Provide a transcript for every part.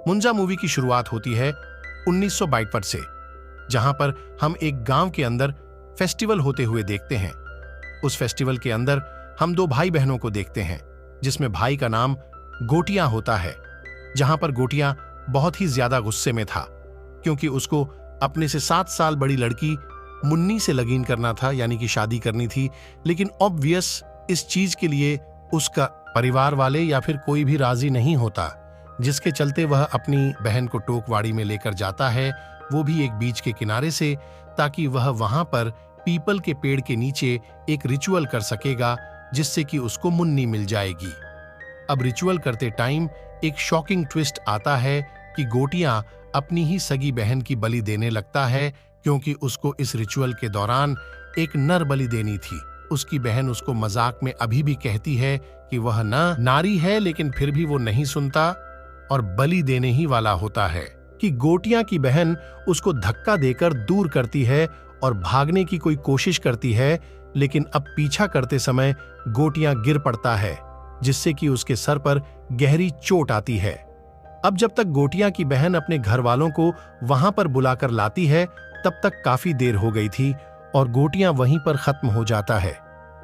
मुंजा movie की शुरुआत होती है 1952 से, जहां पर हम एक गांव के अंदर फेस्टिवल होते हुए देखते हैं। उस फेस्टिवल के अंदर हम दो भाई बहनों को देखते हैं, जिसमें भाई का नाम गोटियां होता है। जहां पर गोटियां बहुत ही ज्यादा गुस्से में था, क्योंकि उसको अपने से 7 साल बड़ी लड़की मुन्नी से लगीन करना था, यानी कि शादी करनी थी। लेकिन ऑब्वियस इस चीज के लिए उसका परिवार वाले या फिर कोई भी राजी नहीं होता, जिसके चलते वह अपनी बहन को टोकवाड़ी में लेकर जाता है, वो भी एक बीच के किनारे से, ताकि वह वहां पर पीपल के पेड़ के नीचे एक रिचुअल कर सकेगा, जिससे कि उसको मुन्नी मिल जाएगी। अब रिचुअल करते टाइम एक शॉकिंग ट्विस्ट आता है कि गोटियां अपनी ही सगी बहन की बलि देने लगता है, क्योंकि उसको इस रिचुअल के दौरान एक नर बलि देनी थी। उसकी बहन उसको मजाक में अभी भी कहती है कि वह न नारी है, लेकिन फिर भी वो नहीं सुनता और बलि देने ही वाला होता है। कि गोटियां की बहन उसको धक्का देकर दूर करती है और भागने की कोई कोशिश करती है, लेकिन अब पीछा करते समय गोटियां गिर पड़ता है, जिससे कि उसके सर पर गहरी चोट आती है। अब जब तक गोटियां की बहन अपने घर वालों को वहां पर बुलाकर लाती है, तब तक काफी देर हो गई थी और गोटियां वहीं पर खत्म हो जाता है।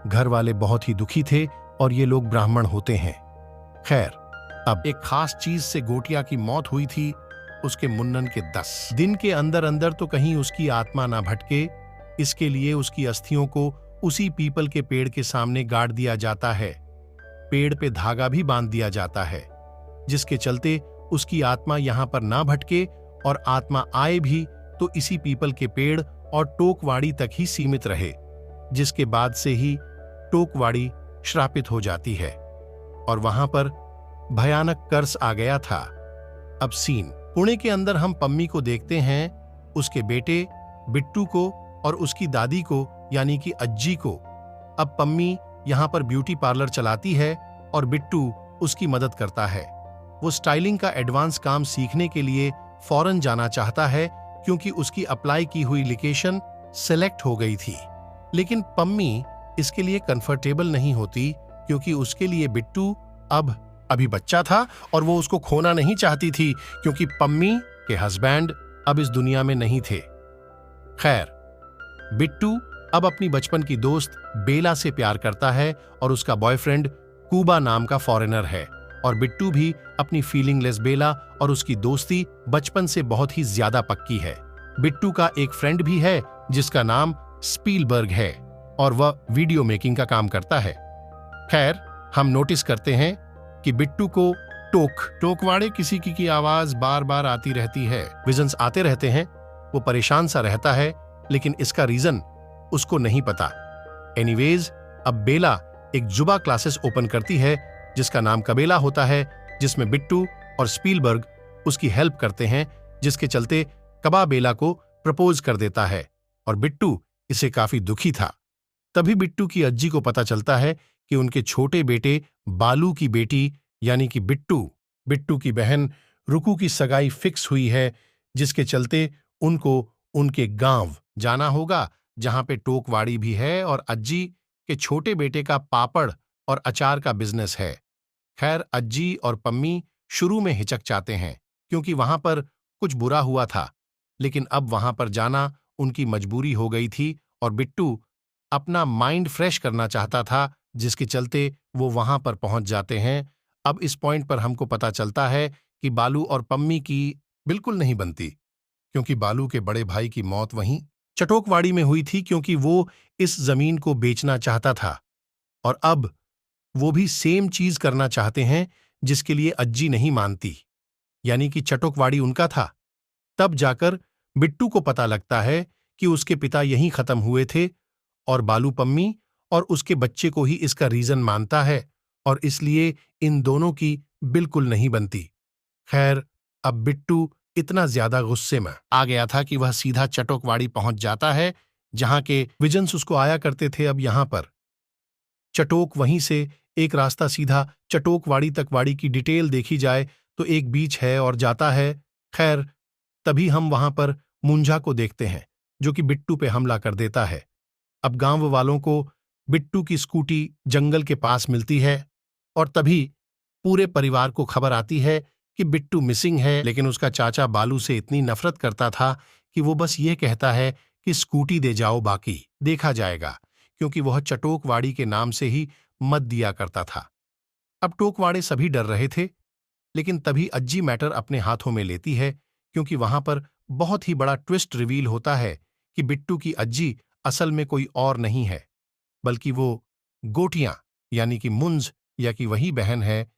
घर वाले बहुत ही दुखी थे और ये लोग ब्राह्मण होते हैं। खैर, अब एक खास चीज से गोटियां की मौत हुई थी, उसके मुन्नन के 10 दिन के अंदर अंदर तो कहीं उसकी आत्मा ना भटके, इसके लिए उसकी अस्थियों को उसी पीपल के पेड़ के सामने गाड़ दिया जाता है। पेड़ पे धागा भी बांध दिया जाता है, जिसके चलते उसकी आत्मा यहां पर ना भटके और आत्मा आए भी तो इसी पीपल के पेड़ और टोकवाड़ी तक ही सीमित रहे, जिसके बाद से ही टोकवाड़ी श्रापित हो जाती है और वहां पर भयानक कर्स आ गया था। अब सीन पुणे के अंदर हम पम्मी को देखते हैं, उसके बेटे बिट्टू को और उसकी दादी को, यानी कि अज्जी को। अब पम्मी यहां पर ब्यूटी पार्लर चलाती है और बिट्टू उसकी मदद करता है। वो स्टाइलिंग का एडवांस काम सीखने के लिए फॉरेन जाना चाहता है, क्योंकि उसकी अप्लाई की हुई लोकेशन सेलेक्ट हो गई थी। लेकिन पम्मी इसके लिए कंफर्टेबल नहीं होती, क्योंकि उसके लिए बिट्टू अब अभी बच्चा था और वो उसको खोना नहीं चाहती थी, क्योंकि पम्मी के हस्बैंड अब इस दुनिया में नहीं थे। खैर, बिट्टू अब अपनी बचपन की दोस्त बेला से प्यार करता है और उसका बॉयफ्रेंड कूबा नाम का फॉरेनर है, और बिट्टू भी अपनी फीलिंगलेस बेला और उसकी दोस्ती बचपन से बहुत ही ज्यादा पक्की है। बिट्टू का एक फ्रेंड भी है जिसका नाम स्पीलबर्ग है और वह वीडियो मेकिंग का काम करता है। खैर, हम नोटिस करते हैं कि बिट्टू को टोकवाड़े किसी की आवाज बार बार आती रहती है, विजन्स आते रहते हैं। वो परेशान सा रहता है, लेकिन इसका रीजन उसको नहीं पता। एनीवेज, अब बेला एक जुबा क्लासेस ओपन करती है जिसका नाम कबेला होता है, जिसमें बिट्टू और स्पीलबर्ग उसकी हेल्प करते हैं, जिसके चलते कबा बेला को प्रपोज कर देता है और बिट्टू इसे काफी दुखी था। तभी बिट्टू की अज्जी को पता चलता है कि उनके छोटे बेटे बालू की बेटी, यानी कि बिट्टू की बहन रुकू की सगाई फिक्स हुई है, जिसके चलते उनको उनके गांव जाना होगा, जहां पे टोकवाड़ी भी है और अज्जी के छोटे बेटे का पापड़ और अचार का बिजनेस है। खैर, अज्जी और पम्मी शुरू में हिचकचाते हैं, क्योंकि वहां पर कुछ बुरा हुआ था, लेकिन अब वहां पर जाना उनकी मजबूरी हो गई थी और बिट्टू अपना माइंड फ्रेश करना चाहता था, जिसके चलते वो वहां पर पहुंच जाते हैं। अब इस पॉइंट पर हमको पता चलता है कि बालू और पम्मी की बिल्कुल नहीं बनती, क्योंकि बालू के बड़े भाई की मौत वहीं चटोकवाड़ी में हुई थी, क्योंकि वो इस जमीन को बेचना चाहता था और अब वो भी सेम चीज करना चाहते हैं जिसके लिए अज्जी नहीं मानती, यानी कि चटोकवाड़ी उनका था। तब जाकर बिट्टू को पता लगता है कि उसके पिता यहीं खत्म हुए थे और बालू पम्मी और उसके बच्चे को ही इसका रीजन मानता है और इसलिए इन दोनों की बिल्कुल नहीं बनती। खैर, अब बिट्टू इतना ज्यादा गुस्से में आ गया था कि वह सीधा चटोकवाड़ी पहुंच जाता है, जहां के विजन्स उसको आया करते थे। अब यहां पर चटोक वहीं से एक रास्ता सीधा चटोकवाड़ी तक, वाड़ी की डिटेल देखी जाए तो एक बीच है और जाता है। खैर, तभी हम वहां पर मुंजा को देखते हैं, जो कि बिट्टू पे हमला कर देता है। अब गांव वालों को बिट्टू की स्कूटी जंगल के पास मिलती है और तभी पूरे परिवार को खबर आती है कि बिट्टू मिसिंग है, लेकिन उसका चाचा बालू से इतनी नफरत करता था कि वो बस ये कहता है कि स्कूटी दे जाओ, बाकी देखा जाएगा, क्योंकि वह चटोकवाड़ी के नाम से ही मत दिया करता था। अब टोकवाड़े सभी डर रहे थे, लेकिन तभी अज्जी मैटर अपने हाथों में लेती है, क्योंकि वहां पर बहुत ही बड़ा ट्विस्ट रिवील होता है कि बिट्टू की अज्जी असल में कोई और नहीं है, बल्कि वो गोटियां यानी कि मुंज या कि वही बहन है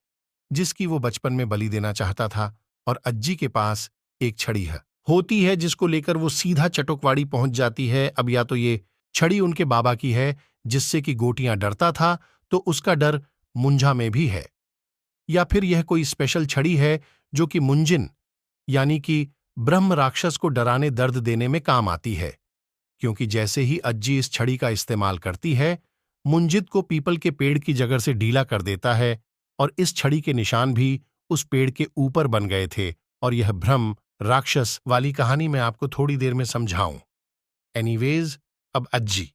जिसकी वो बचपन में बलि देना चाहता था। और अज्जी के पास एक छड़ी है होती है जिसको लेकर वो सीधा चटोकवाड़ी पहुंच जाती है। अब या तो ये छड़ी उनके बाबा की है जिससे कि गोटियां डरता था, तो उसका डर मुंजा में भी है, या फिर यह कोई स्पेशल छड़ी है जो कि मुंजिन यानी कि ब्रह्म राक्षस को डराने दर्द देने में काम आती है, क्योंकि जैसे ही अज्जी इस छड़ी का इस्तेमाल करती है, मुंजित को पीपल के पेड़ की जगह से ढीला कर देता है, और इस छड़ी के निशान भी उस पेड़ के ऊपर बन गए थे। और यह ब्रह्म राक्षस वाली कहानी मैं आपको थोड़ी देर में समझाऊं। एनीवेज, अब अज्जी